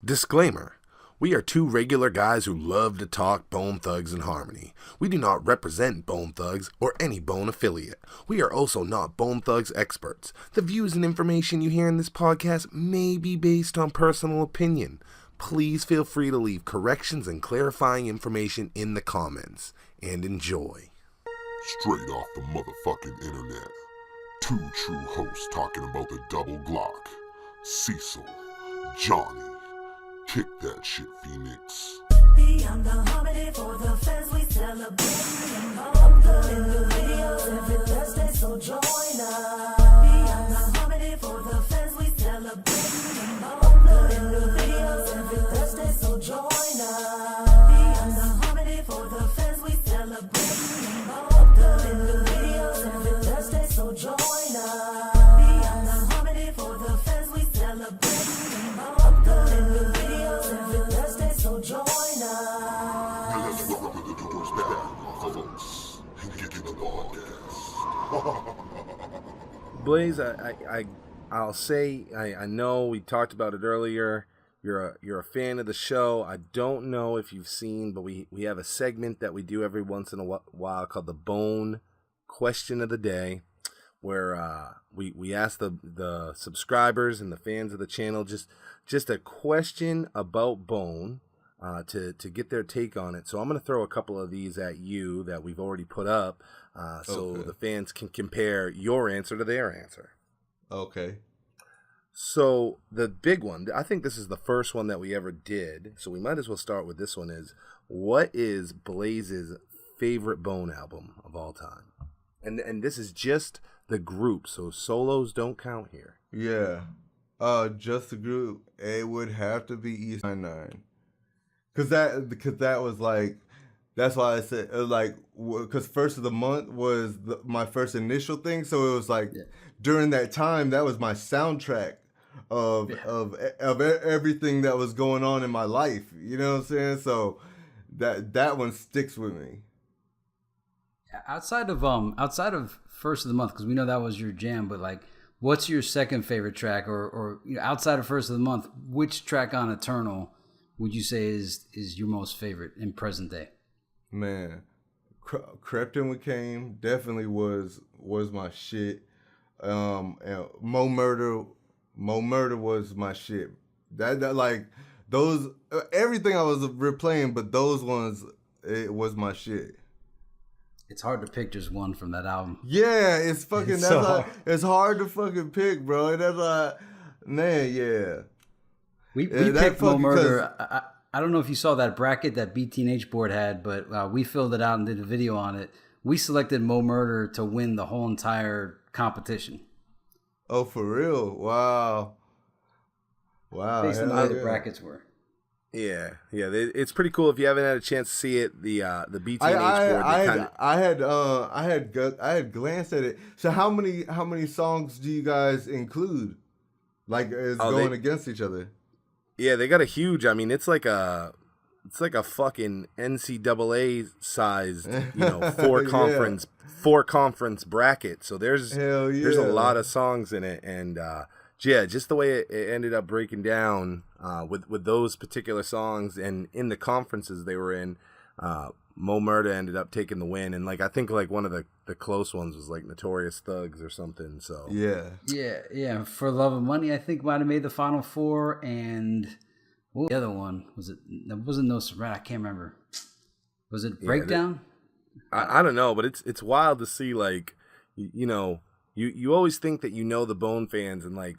Disclaimer. We are two regular guys who love to talk Bone Thugs and Harmony. We do not represent Bone Thugs or any Bone affiliate. We are also not Bone Thugs experts. The views and information you hear in this podcast may be based on personal opinion. Please feel free to leave corrections and clarifying information in the comments. And enjoy. Straight off the motherfucking internet. Two true hosts talking about the double Glock. Cecil, Johnny. Kick that shit, Feenics. Beyond the harmony for the fans, we celebrate and bump in the videos every Thursday, so join us. Beyond the harmony for the fans, we celebrate and bump in the videos every Thursday, so join us. Beyond the harmony for the fans, we celebrate and bump in the videos every Thursday, so join us. Beyond the harmony for the fans, we celebrate and bump in the videos every Thursday, so join us. Now let's welcome the doors back, folks, and get in the podcast. Blais, I'll say, I know we talked about it earlier. You're a fan of the show. I don't know if you've seen, but we have a segment that we do every once in a while called the Bone Question of the Day, where we ask the subscribers and the fans of the channel just a question about Bone to get their take on it. So I'm going to throw a couple of these at you that we've already put up so the fans can compare your answer to their answer. Okay. So the big one, I think this is the first one that we ever did, so we might as well start with this one, is what is Blais's favorite Bone album of all time? And this is just the group, so solos don't count here. Yeah. Just the group. It would have to be East 99. Cause that was like, that's why I said cause first of the month was my first initial thing. So it was like during that time, that was my soundtrack of everything that was going on in my life. You know what I'm saying? So that one sticks with me. Outside of first of the month, because we know that was your jam, but like, what's your second favorite track, or outside of first of the month, which track on Eternal would you say is your most favorite in present day? Man, Crept In We Came definitely was my shit. And Mo Murder was my shit. That like those everything I was replaying, but those ones, it was my shit. It's hard to pick just one from that album. Yeah, it's fucking it's hard to fucking pick, bro. And that's like, man, yeah. We picked Mo Murder. I don't know if you saw that bracket that BTNH board had, but we filled it out and did a video on it. We selected Mo Murder to win the whole entire competition. Oh, for real? Wow. Based on the way the brackets were. Yeah, it's pretty cool. If you haven't had a chance to see it, the BTNH board. I had glanced at it. So how many songs do you guys include? Like going against each other? Yeah, they got a huge. I mean, it's like a fucking NCAA sized, four conference bracket. So there's a lot of songs in it, and just the way it ended up breaking down with those particular songs, and in the conferences they were in, Mo Murder ended up taking the win, and I think one of the close ones was like Notorious Thugs or something. So yeah. For Love and Money, I think might have made the Final Four, and what was the other one? Was it? That wasn't No Surrender. I can't remember. Was it Breakdown? I don't know, but it's wild to see you always think that the Bone fans and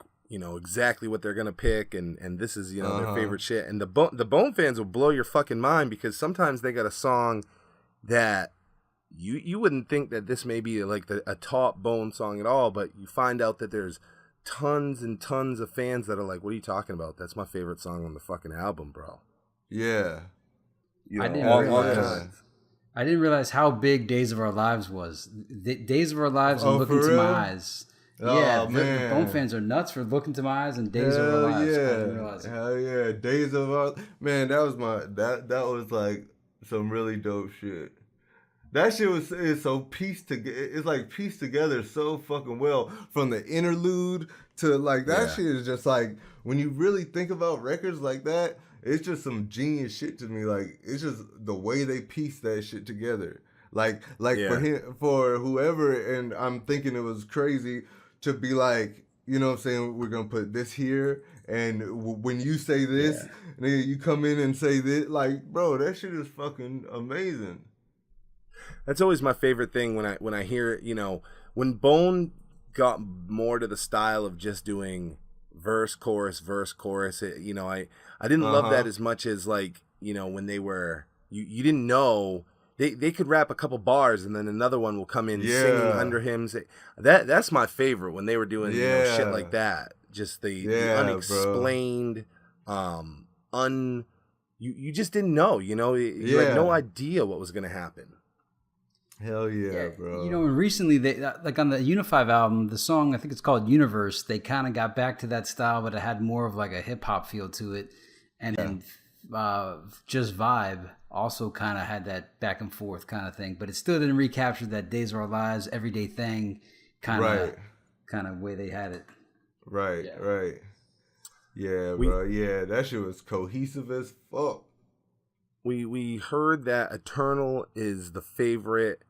exactly what they're gonna pick, and this is their favorite shit, and the Bone fans will blow your fucking mind, because sometimes they got a song that you wouldn't think that this may be a top Bone song at all, but you find out that there's tons and tons of fans that are like, what are you talking about? That's my favorite song on the fucking album, bro. Yeah. I didn't realize how big Days of Our Lives was. Days of Our Lives and Look Into My Eyes. Yeah, the Bone fans are nuts for Look Into My Eyes and Days of Our Lives. Yeah. I didn't realize it. Hell yeah. Days of Our... Man, that was that was like some really dope shit. That shit is so pieced together. It's like pieced together so fucking well, from the interlude to like that Yeah. shit is just like when you really think about records like that, it's just some genius shit to me. Like it's just the way they piece that shit together. Like for Yeah. him, for whoever, and I'm thinking it was crazy to be like, you know what I'm saying, we're gonna put this here, and when you say this, nigga, you come in and say this, like, bro, that shit is fucking amazing. That's always my favorite thing when I hear, when Bone got more to the style of just doing verse, chorus, I didn't love that as much as like, when they were, you didn't know, they could rap a couple bars and then another one will come in singing under him. That's my favorite when they were doing shit like that. Just the unexplained, you just didn't know, you had no idea what was going to happen. Hell yeah, bro. And recently they like on the Unifive album, the song I think it's called Universe. They kind of got back to that style, but it had more of like a hip hop feel to it, and then Just Vibe also kind of had that back and forth kind of thing, but it still didn't recapture that Days of Our Lives, Everyday Thing kind of way they had it. Right. Yeah, bro. Yeah, that shit was cohesive as fuck. We heard that Eternal is the favorite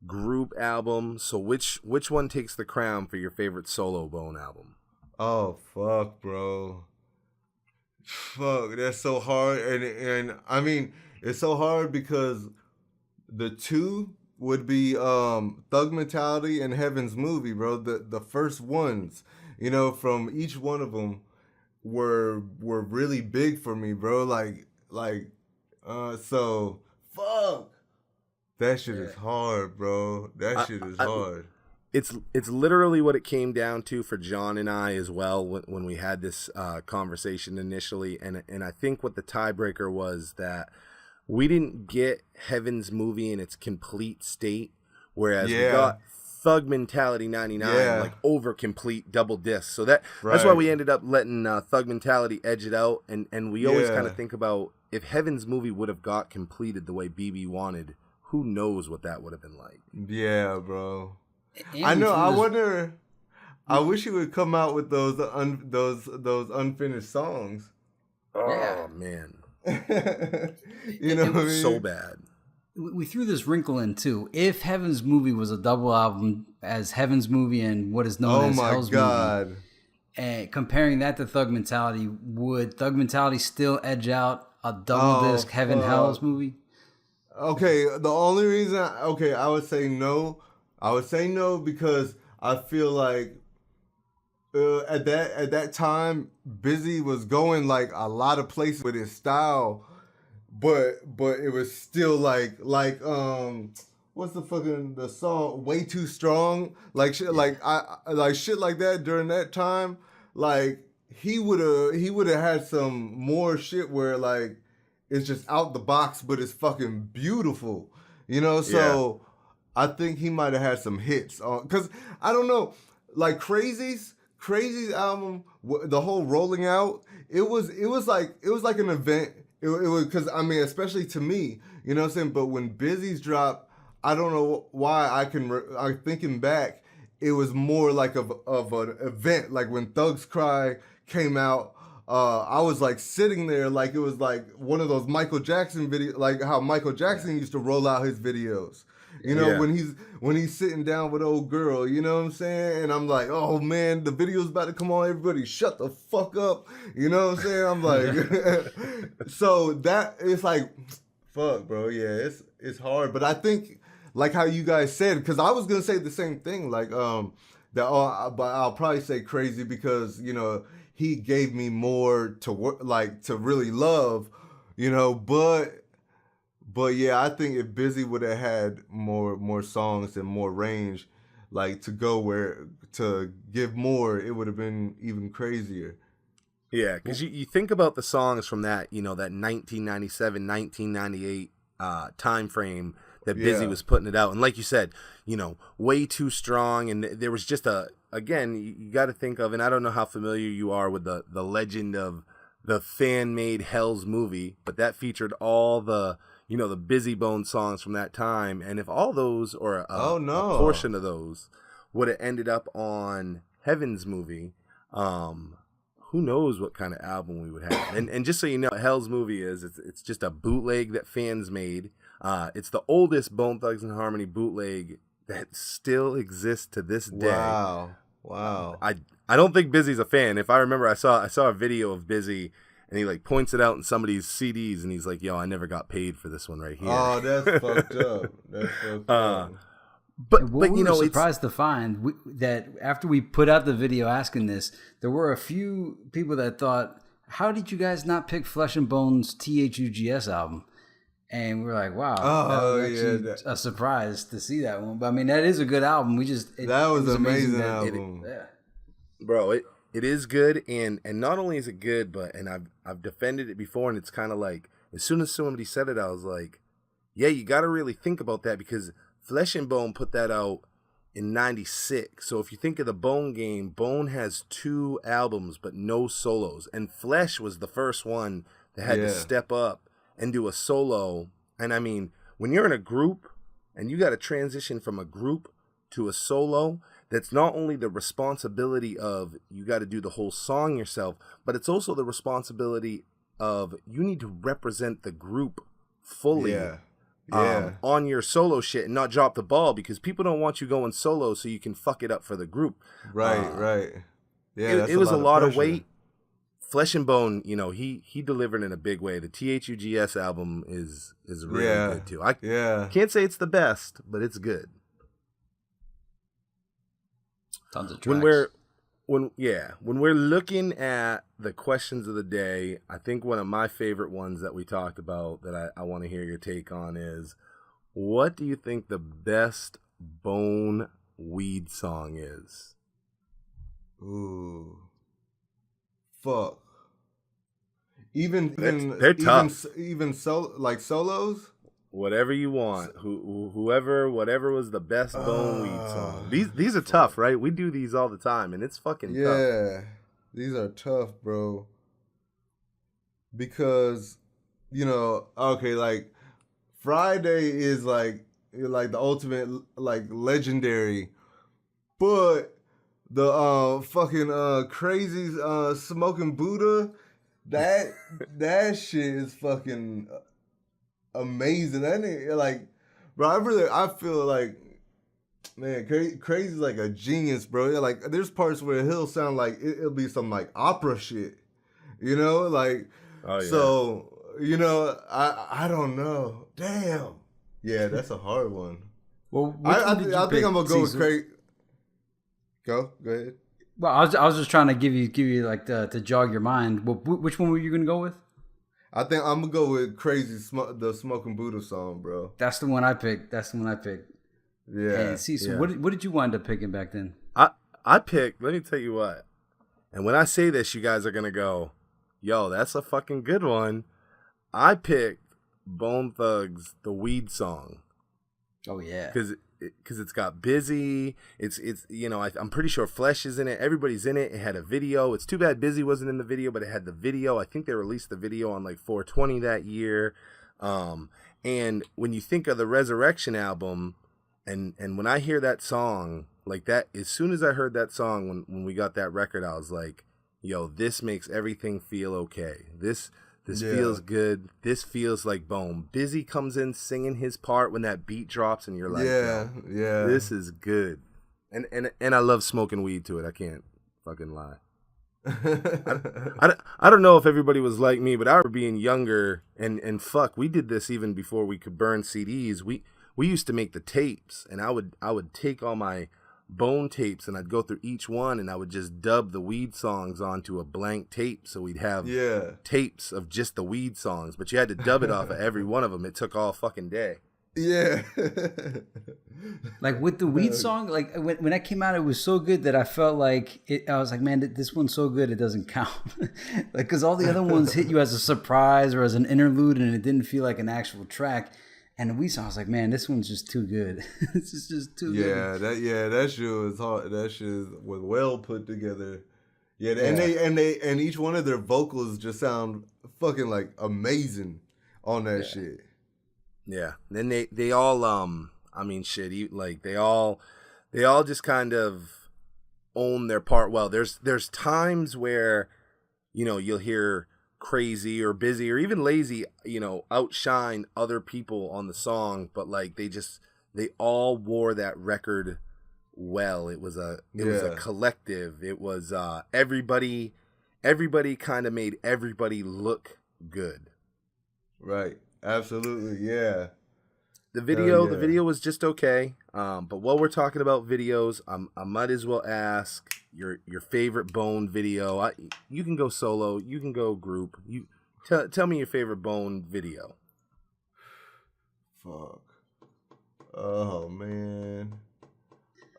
group album. So which one takes the crown for your favorite solo Bone album? Oh fuck, bro. Fuck, that's so hard, and I mean it's so hard because the two would be Thug Mentality and Heaven's Movie, bro. The first ones, from each one of them were really big for me, bro. So fuck. That shit is hard, bro. That shit is hard. It's literally what it came down to for John and I as well when we had this conversation initially, and I think what the tiebreaker was that we didn't get Heaven's Movie in its complete state, whereas we got Thug Mentality 99 like over complete double disc. So that's why we ended up letting Thug Mentality edge it out, and we always kind of think about if Heaven's Movie would have got completed the way BB wanted, who knows what that would have been like. Yeah, bro. And I know. I wonder. I wish he would come out with those unfinished songs. Oh man, you know what I mean? So bad. We threw this wrinkle in too. If Heaven's Movie was a double album as Heaven's Movie and what is known as Hell's Movie, and comparing that to Thug Mentality, would Thug Mentality still edge out a double disc Hell's Movie? Okay, the only reason I would say no. I would say no because I feel like at that time Busy was going like a lot of places with his style, but it was still like what's the song Way Too Strong, like shit like shit like that during that time, like he would have had some more shit where like it's just out the box but it's fucking beautiful, so I think he might have had some hits on, cause I don't know, like Crazy's album, the whole Rolling Out, it was like an event. It was, cause I mean, especially to me, you know what I'm saying. But when Busy's dropped, I don't know why I'm thinking back, it was more like of an event. Like when Thugs Cry came out, I was like sitting there like it was like one of those Michael Jackson videos, like how Michael Jackson used to roll out his videos. When he's sitting down with old girl, you know what I'm saying? And I'm like, oh man, the video's about to come on, everybody shut the fuck up. You know what I'm saying? I'm like, so that, it's like, fuck, bro, yeah, it's hard. But I think, like how you guys said, because I was going to say the same thing, like, but I'll probably say Crazy because, he gave me more to work, like to really love, But yeah, I think if Busy would have had more songs and more range, like to give more, it would have been even crazier. Yeah, because you think about the songs from that, that 1997, 1998 time frame that Busy was putting it out. And like you said, Way Too Strong. And there was just again, you got to think of, and I don't know how familiar you are with the legend of the fan-made Hell's Movie, but that featured all the the Busy Bone songs from that time, and if all those or a portion of those would have ended up on Heaven's Movie, who knows what kind of album we would have. And just so you know, what Hell's Movie is, it's just a bootleg that fans made. It's the oldest Bone Thugs and Harmony bootleg that still exists to this day. Wow. I don't think Busy's a fan. If I remember, I saw a video of Busy, and he like points it out in somebody's CDs, and he's like, "Yo, I never got paid for this one right here." Oh, that's fucked up. That's fucked up. But we you know, were surprised to find that after we put out the video asking this, there were a few people that thought, "How did you guys not pick Flesh and Bones THUGS album?" And we were like, "Wow, that was actually a surprise to see that one." But I mean, that is a good album. That was an amazing album, bro. It is good, and not only is it good, but I've defended it before, and it's kind of like as soon as somebody said it, I was like, "Yeah, you got to really think about that because." Flesh and Bone put that out in 96. So if you think of the Bone game, Bone has 2 albums but no solos. And Flesh was the first one that had to step up and do a solo. And I mean, when you're in a group and you got to transition from a group to a solo, that's not only the responsibility of you got to do the whole song yourself, but it's also the responsibility of you need to represent the group fully. On your solo shit and not drop the ball because people don't want you going solo so you can fuck it up for the group. Right. Yeah, it was a lot of weight. Flesh and Bone, you know, he delivered in a big way. The THUGS album is really good too. I can't say it's the best, but it's good. Tons of tracks. When we're looking at the questions of the day, I think one of my favorite ones that we talked about that I want to hear your take on is, what do you think the best Bone weed song is? Ooh, fuck. Even they're tough. Even solos. Whatever you want, whatever was the best Bone weed song. These are tough, right? We do these all the time, and it's fucking tough. Yeah, these are tough, bro. Because, you know, okay, like Friday is like the ultimate like legendary, but the fucking crazy smoking Buddha, that shit is fucking amazing. That nigga, like, bro, I feel like, man, Crazy's like a genius, bro. Yeah, like, there's parts where he'll sound like it'll be some like opera shit, you know, like. Oh, yeah. So, you know, I don't know. Damn. Yeah, that's a hard one. Well, I think I'm gonna go with Crazy. Go ahead. Well, I was just trying to give you like to jog your mind. Well, which one were you gonna go with? I think I'm gonna go with Crazy, the Smoking Buddha song, bro. That's the one I picked. Yeah. And see, so what did you wind up picking back then? I picked. Let me tell you what. And when I say this, you guys are gonna go, "Yo, that's a fucking good one." I picked Bone Thugs, the Weed song. Oh yeah. Because it's got Busy. It's you know, I'm pretty sure Flesh is in it. Everybody's in it. It had a video. It's too bad Busy wasn't in the video, but it had the video. I think they released the video on like 420 that year. And when you think of the Resurrection album, and when I hear that song like that, as soon as I heard that song when we got that record, I was like, yo, this makes everything feel okay. This feels good. This feels like Bone. Busy comes in singing his part when that beat drops, and you're like, yeah, this is good. And I love smoking weed to it. I can't fucking lie. I don't know if everybody was like me, but I remember being younger, and fuck, we did this even before we could burn CDs. We used to make the tapes, and I would take all my Bone tapes and I'd go through each one and I would just dub the weed songs onto a blank tape, so we'd have tapes of just the weed songs, but you had to dub it off of every one of them. It took all fucking day. Yeah. Like with the weed song, like when that came out, it was so good that I felt like I was like, man, this one's so good it doesn't count. Like, because all the other ones hit you as a surprise or as an interlude, and it didn't feel like an actual track. And the weed song, I was like, man, this one's just too good. This is just too good. That shit was hard. That shit was well put together. Yeah, and each one of their vocals just sound fucking like amazing on that shit. Yeah. Then they all I mean shit, like they all just kind of own their part well. There's times where, you know, you'll hear Crazy or Busy or even Lazy, you know, outshine other people on the song, but like they all wore that record well. It was a collective. It was everybody kind of made everybody look good. Right. Absolutely. Yeah. The video was just okay. But while we're talking about videos, I might as well ask your favorite Bone video. You can go solo, you can go group. You tell me your favorite Bone video. Fuck. Oh man.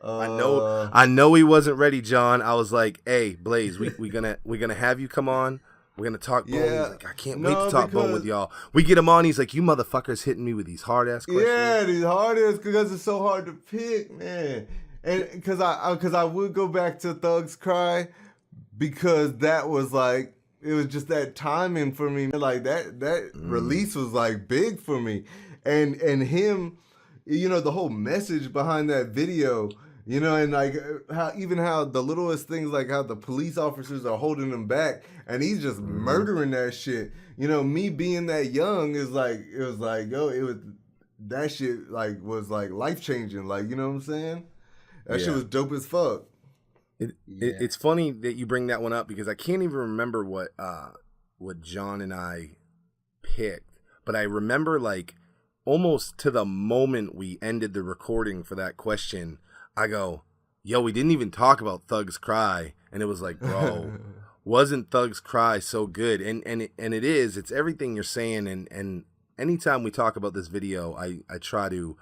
I know he wasn't ready, John. I was like, "Hey, Blais, we're gonna have you come on. We're gonna talk Bone." Yeah. He's like, "I can't wait to talk Bone with y'all." We get him on. He's like, "You motherfuckers hitting me with these hard ass questions." Yeah, these hard ass because it's so hard to pick, man. And because I would go back to Thugs Cry because that was like it was just that timing for me. Like that release was like big for me, and him, you know, the whole message behind that video. You know, and like how the littlest things, like how the police officers are holding him back, and he's just murdering that shit. You know, me being that young it was like, that shit like was like life changing. Like, you know what I'm saying? That shit was dope as fuck. It's funny that you bring that one up because I can't even remember what John and I picked, but I remember like almost to the moment we ended the recording for that question. I go, yo, we didn't even talk about Thugs Cry. And it was like, bro, wasn't Thugs Cry so good? And it is. It's everything you're saying. And anytime we talk about this video, I try to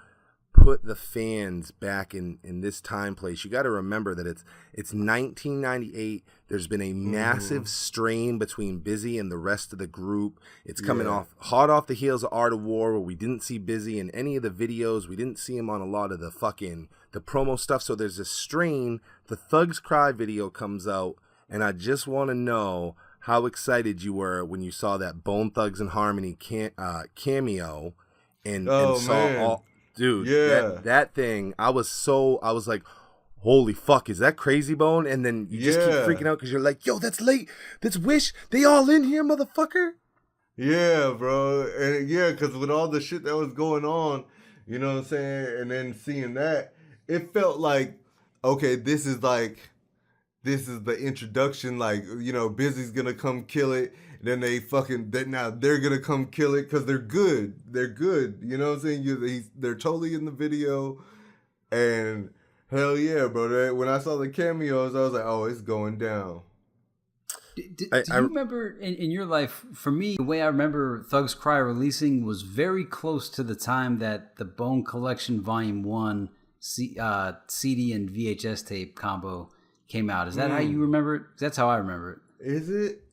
put the fans back in this time place. You got to remember that it's 1998. There's been a massive strain between Busy and the rest of the group. It's coming hot off the heels of Art of War, where we didn't see Busy in any of the videos. We didn't see him on a lot of the promo stuff. So there's a strain. The Thugs Cry video comes out, and I just want to know how excited you were when you saw that Bone Thugs and Harmony cameo and saw all. Dude, that thing, I was like, holy fuck, is that Crazy Bone? And then you just keep freaking out because you're like, yo, that's late. That's Wish. They all in here, motherfucker. Yeah, bro. And yeah, because with all the shit that was going on, you know what I'm saying? And then seeing that, it felt like, okay, this is the introduction. Like, you know, Busy's going to come kill it. Then now they're gonna come kill it because they're good. They're good. You know what I'm saying? They're totally in the video, and hell yeah, bro. When I saw the cameos, I was like, oh, it's going down. Do you remember in your life? For me, the way I remember Thugs Cry releasing was very close to the time that the Bone Collection Volume 1 CD and VHS tape combo came out. Is that how you remember it? That's how I remember it. Is it?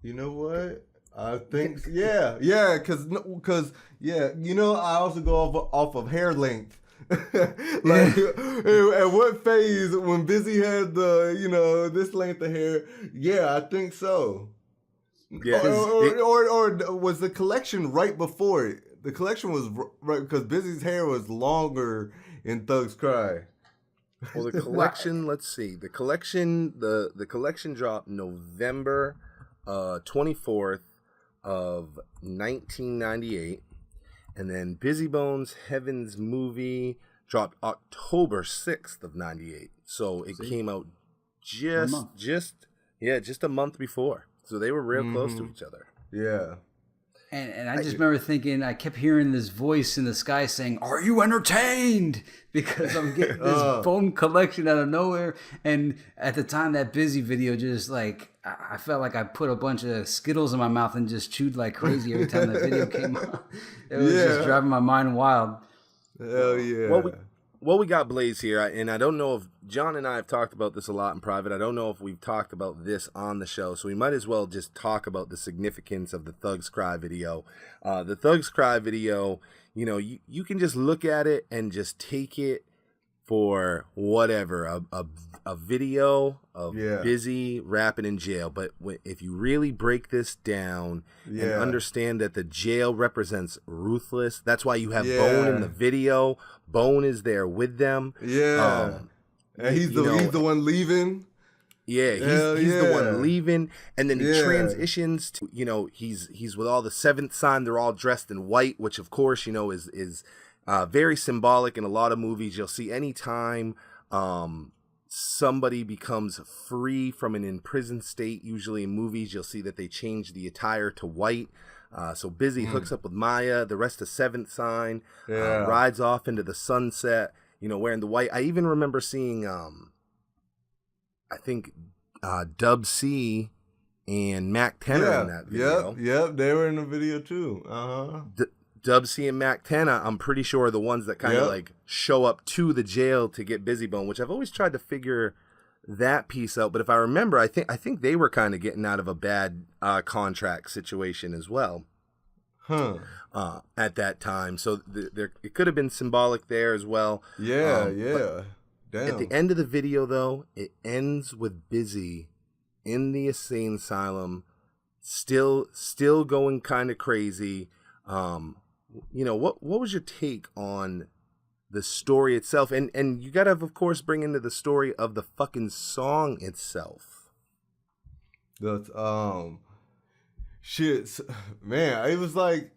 You know what? I think you know, I also go off of hair length. Like, at what phase when Busy had this length of hair? Yeah, I think so. Yeah, or was the collection right before it? The collection was right because Busy's hair was longer in Thugs Cry. Well, the collection. Let's see. The collection. The collection dropped November 24th of 1998, and then Busy Bones Heaven's Movie dropped October 6th of 98. So it came out just a month before. So they were real close to each other. Yeah. And I just remember thinking, I kept hearing this voice in the sky saying, "Are you entertained?" Because I'm getting this Bone collection out of nowhere. And at the time, that Busy video, just like, I felt like I put a bunch of Skittles in my mouth and just chewed like crazy every time that video came on. It was just driving my mind wild. Hell yeah. Well, we got Blais here, and I don't know if John and I have talked about this a lot in private. I don't know if we've talked about this on the show, so we might as well just talk about the significance of the Thugs Cry video. The Thugs Cry video, you know, you can just look at it and just take it for whatever, a video of Busy rapping in jail. But if you really break this down and understand that the jail represents Ruthless, that's why you have Bone in the video. Bone is there with them. And he's the one leaving. Yeah, he's the one leaving, and then he Yeah. transitions to, he's with all the seventh sign. They're all dressed in white, which of course, is very symbolic in a lot of movies. You'll see anytime somebody becomes free from an imprisoned state, usually in movies, you'll see that they change the attire to white. So Busy hooks up with Maya, the rest of seventh sign, rides off into the sunset, wearing the white. I even remember seeing, I think, Dub C and Mac Tenor in that video. Yep, they were in the video too. Dub C and Mac Tenor, I'm pretty sure, are the ones that kind of like show up to the jail to get Busy Bone, which I've always tried to figure that piece out. But if I remember, I think they were kind of getting out of a bad contract situation as well. At that time, so it could have been symbolic there as well. Damn. At the end of the video, though, it ends with Busy in the insane asylum, still going kind of crazy. What was your take on the story itself? And you gotta, of course, bring into the story of the fucking song itself. That's shit, man. It was like,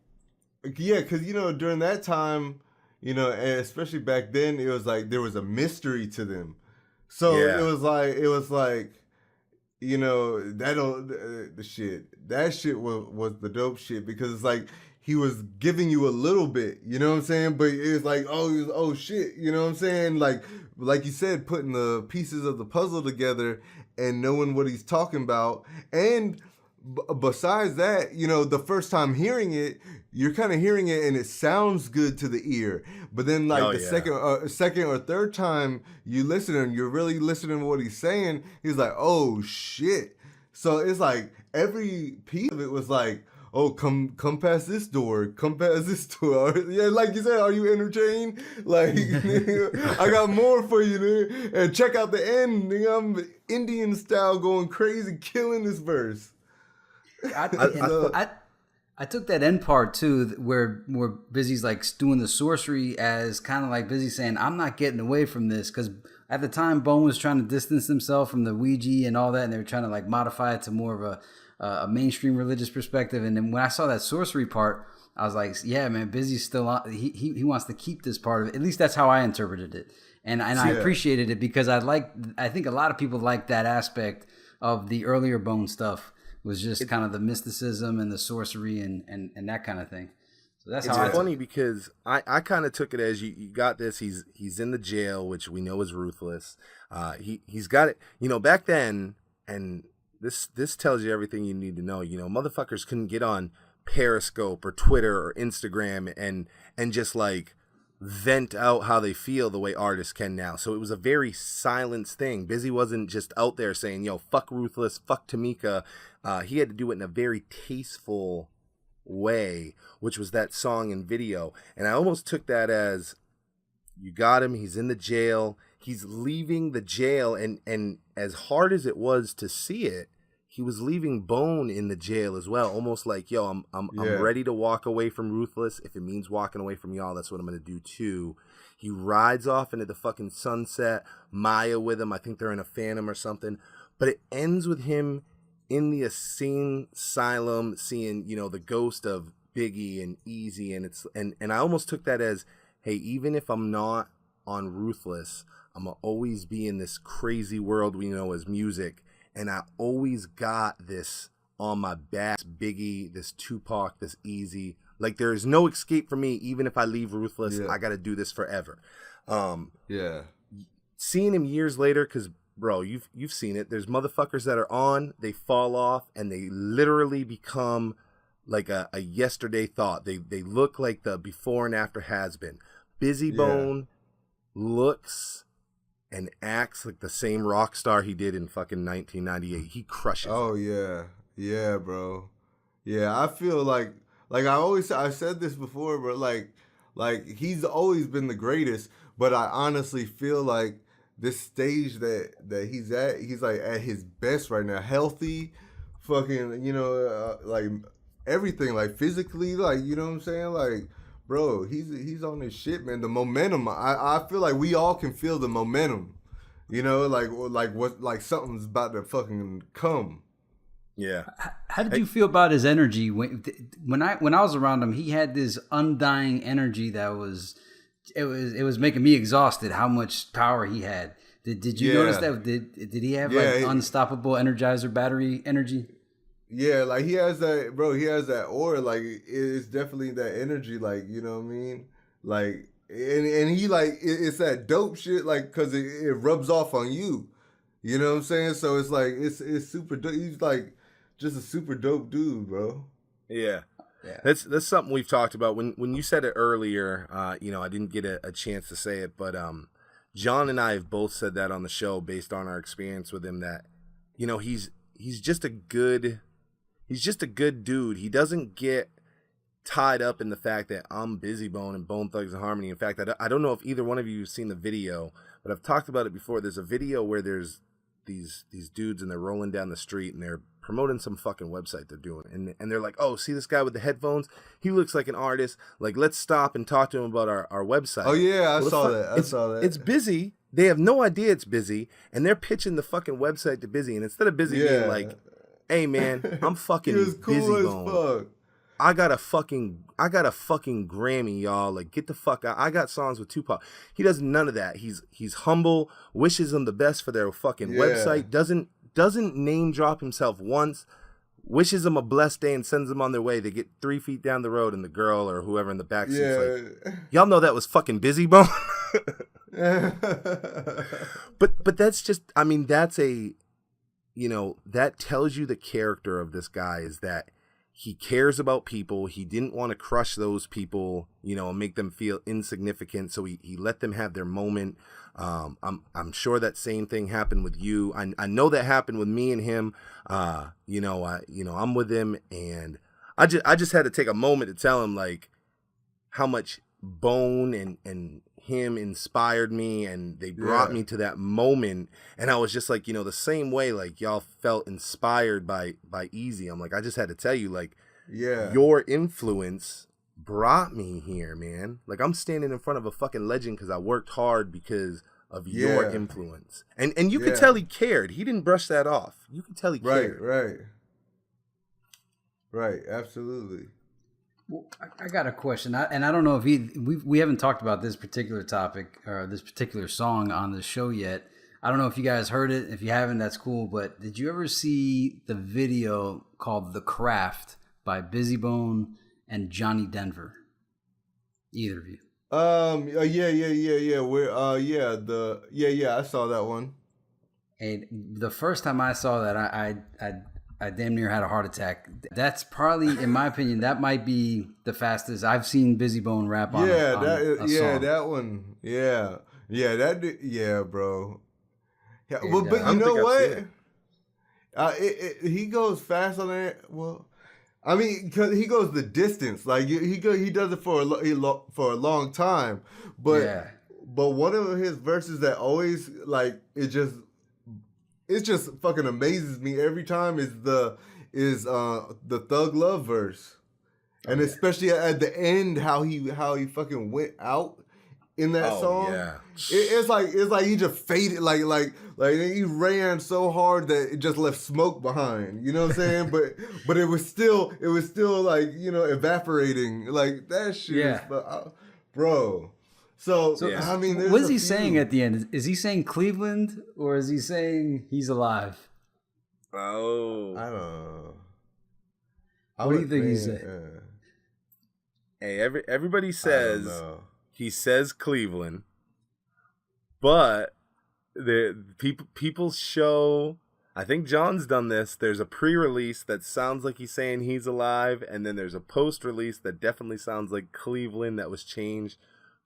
because during that time, and especially back then, it was like there was a mystery to them. So it was like that shit was the dope shit, because it's like he was giving you a little bit, you know what I'm saying? But it was like, oh shit, you know what I'm saying? Like you said, putting the pieces of the puzzle together and knowing what he's talking about. And besides that, the first time hearing it, you're kind of hearing it and it sounds good to the ear. But then second or third time you listen and you're really listening to what he's saying, he's like, oh shit. So it's like every piece of it was like, oh, come past this door, come past this door. Yeah, like you said, are you entertained? Like, I got more for you, nigga. And check out the end, nigga. I'm Indian style going crazy, killing this verse. I took that end part too, where Busy's like doing the sorcery as kind of like Busy saying, I'm not getting away from this, because at the time Bone was trying to distance himself from the Ouija and all that, and they were trying to like modify it to more of a mainstream religious perspective. And then when I saw that sorcery part, I was like, yeah, man, Busy's still on. He wants to keep this part of it. At least that's how I interpreted it, and I appreciated it, because I think a lot of people like that aspect of the earlier Bone stuff. Was just kind of the mysticism and the sorcery and that kind of thing. So that's how it's funny, because I kind of took it as you got this. He's in the jail, which we know is ruthless. He's got it. Back then, and this tells you everything you need to know. Motherfuckers couldn't get on Periscope or Twitter or Instagram and just like vent out how they feel the way artists can now. So it was a very silenced thing. Busy wasn't just out there saying, fuck Ruthless, fuck Tamika. He had to do it in a very tasteful way, which was that song and video. And I almost took that as, you got him, he's in the jail, he's leaving the jail, and as hard as it was to see it, he was leaving Bone in the jail as well, almost like, I'm ready to walk away from Ruthless. If it means walking away from y'all, that's what I'm gonna do too. He rides off into the fucking sunset, Maya with him. I think they're in a Phantom or something. But it ends with him in the insane asylum, seeing, the ghost of Biggie and Easy, and I almost took that as, hey, even if I'm not on Ruthless, I'm gonna always be in this crazy world we know as music. And I always got this on my back, this Biggie, this Tupac, this Easy. Like, there is no escape for me. Even if I leave Ruthless, I got to do this forever. Seeing him years later, because, bro, you've seen it. There's motherfuckers that are on, they fall off, and they literally become like a yesterday thought. They look like the before and after has been. Busy Bone looks and acts like the same rock star he did in fucking 1998. He crushes. Oh yeah, bro. Yeah, I feel like I said this before, but like he's always been the greatest. But I honestly feel like this stage that he's at, he's like at his best right now. Healthy, fucking, like everything, like physically, like, you know what I'm saying, like. Bro, he's on his shit, man. The momentum, I feel like we all can feel the momentum. You know, like something's about to fucking come. Yeah. How did you feel about his energy when I was around him? He had this undying energy that was making me exhausted. How much power he had. Did you notice that? Did he have unstoppable Energizer battery energy? Yeah, like he has that, bro. He has that aura. Like it's definitely that energy. Like, you know what I mean? Like, and he like it's that dope shit. Like, cause it rubs off on you. You know what I'm saying? So it's like it's super dope. He's like just a super dope dude, bro. Yeah. That's something we've talked about. When you said it earlier, I didn't get a chance to say it, but John and I have both said that on the show based on our experience with him. That he's just a good dude. He doesn't get tied up in the fact that I'm Busy Bone and Bone Thugs and Harmony. In fact, I don't know if either one of you have seen the video, but I've talked about it before. There's a video where there's these dudes and they're rolling down the street and they're promoting some fucking website they're doing, and they're like, oh, see this guy with the headphones? He looks like an artist. Like, let's stop and talk to him about our website. Oh yeah, I saw that. It's busy. They have no idea it's busy, and they're pitching the fucking website to Busy, and instead of Busy being like, hey man, I'm fucking cool Busy as Bone. fuck. I got a fucking Grammy, y'all. Like, get the fuck out. I got songs with Tupac. He does none of that. He's humble, wishes them the best for their fucking website, doesn't name drop himself once, wishes them a blessed day and sends them on their way. They get 3 feet down the road and the girl or whoever in the backseat's like, y'all know that was fucking Busy Bone. But that's just, I mean, that's a, that tells you the character of this guy is that he cares about people. He didn't want to crush those people, and make them feel insignificant. So he let them have their moment. I'm sure that same thing happened with you. I know that happened with me and him. I'm with him, and I just had to take a moment to tell him like how much Bone and him inspired me, and they brought me to that moment. And I was just like, the same way like y'all felt inspired by Easy. I'm like, I just had to tell you, like, your influence brought me here, man. Like, I'm standing in front of a fucking legend because I worked hard because of your influence. And you could tell he cared. He didn't brush that off. You could tell he cared. Right, absolutely. Well, I got a question, and I don't know if we haven't talked about this particular topic or this particular song on the show yet. I don't know if you guys heard it. If you haven't, that's cool. But did you ever see the video called "The Craft" by Busy Bone and Johnny Denver? Either of you? Yeah. I saw that one. And the first time I saw that, I damn near had a heart attack. That's probably, in my opinion, that might be the fastest I've seen Busy Bone rap on a song. That one. Yeah, bro. Yeah, And, but I you don't know what? He goes fast on it. Well, I mean, cause he goes the distance. Like he does it for a long time. But one of his verses that always like it just fucking amazes me every time is the Thug Love verse, and especially at the end how he fucking went out in that song. Yeah. It's like he just faded like he ran so hard that it just left smoke behind. You know what I'm saying? but it was still like evaporating like that shit. Yeah. Bro. So I mean, what is he saying at the end? Is he saying Cleveland or is he saying he's alive? Oh, I don't know. What do you think he said? Hey, everybody says he says Cleveland, but the people show. I think John's done this. There's a pre-release that sounds like he's saying he's alive, and then there's a post-release that definitely sounds like Cleveland that was changed.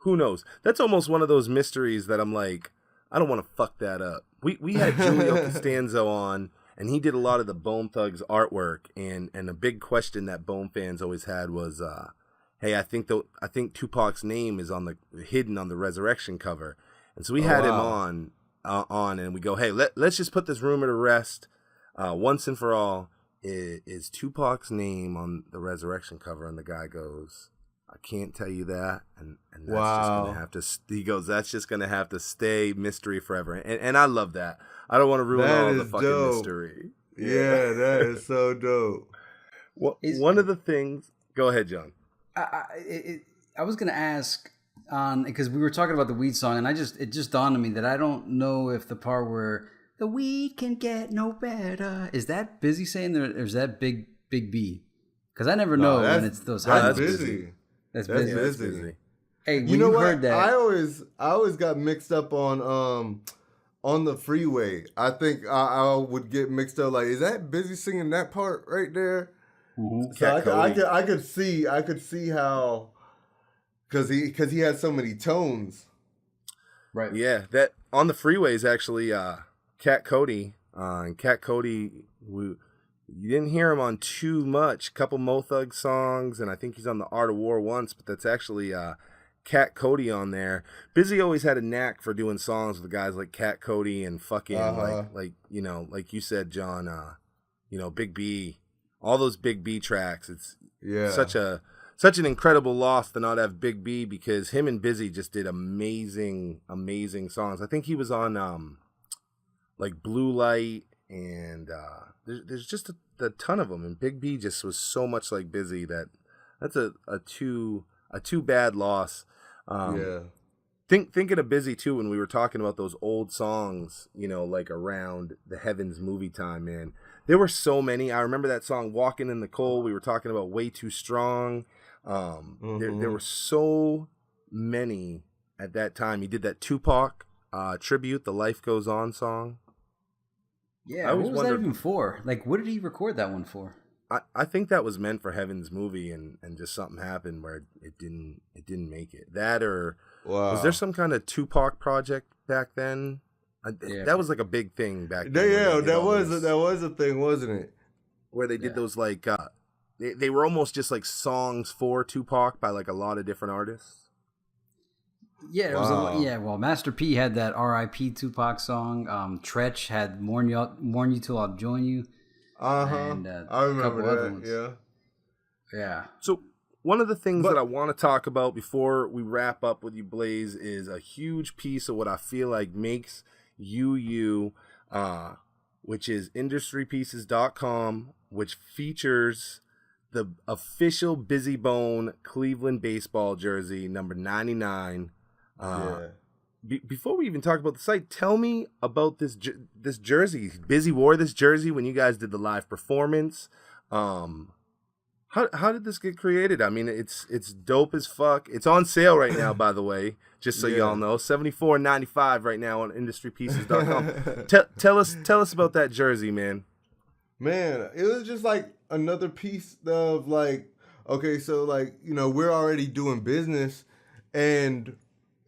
Who knows? That's almost one of those mysteries that I'm like, I don't want to fuck that up. We had Julio Costanzo on, and he did a lot of the Bone Thugs artwork, and a big question that Bone fans always had was, hey, I think Tupac's name is hidden on the Resurrection cover, and so we had him on, and we go, hey, let's just put this rumor to rest, once and for all. Is Tupac's name on the Resurrection cover? And the guy goes, I can't tell you that, and that's just Wow. gonna have to. He goes, that's just gonna have to stay mystery forever, and I love that. I don't want to ruin That all the is fucking dope. mystery. Yeah, that is so dope. Well, Is- one of the things. Go ahead, John. I was gonna ask on because we were talking about the weed song, and it just dawned on me that I don't know if the part where the weed can get no better is that Busy saying there, or is that Big B? Because I never know when it's those high That's notes. busy. That's That's busy. That's busy. busy. Hey, when You know what? heard that, I always got mixed up on the freeway. I think I would get mixed up. Like, is that Busy singing that part right there? Mhm. So Cat Cody. I could see how, because he had so many tones. right? Yeah, that on the freeways actually. Cat Cody and Cat Cody. You didn't hear him on too much. Couple Mo Thug songs, and I think he's on the Art of War once. But that's actually Cat Cody on there. Busy always had a knack for doing songs with guys like Cat Cody and fucking like like you said, John. Big B. All those Big B tracks. It's such an incredible loss to not have Big B, because him and Busy just did amazing songs. I think he was on like Blue Light, and there's just a ton of them. And Big B just was so much like Busy that's a too bad loss. Thinking of Busy too, when we were talking about those old songs, like around the Heavens movie time, man. There were so many. I remember that song "Walking in the Cold." We were talking about "Way Too Strong." There were so many at that time. He did that Tupac tribute, "The Life Goes On" song. Yeah, I what always was that wondered- even for? Like, what did he record that one for? I think that was meant for Heaven's movie, and just something happened where it didn't make it. That, or was there some kind of Tupac project back then? Yeah. That was like a big thing back then. Yeah, that was a thing, wasn't it? Where they did those like they were almost just like songs for Tupac by like a lot of different artists. Yeah, it Wow. was well, Master P had that R.I.P. Tupac song. Tretch had Mourn You Till I'll Join You. And, I a couple remember other that. ones. Yeah. Yeah. So one of the things But- that I want to talk about before we wrap up with you, Blais, is a huge piece of what I feel like makes you, which is industrypieces.com, which features the official Busy Bone Cleveland baseball jersey, number 99. Before we even talk about the site, tell me about this jersey. Busy wore this jersey when you guys did the live performance. How did this get created? I mean, it's dope as fuck. It's on sale right now, by the way, just so y'all know. $74.95 right now on industrypieces.com. Tell us about that jersey, man. Man, it was just like another piece of like, okay, so like, we're already doing business, and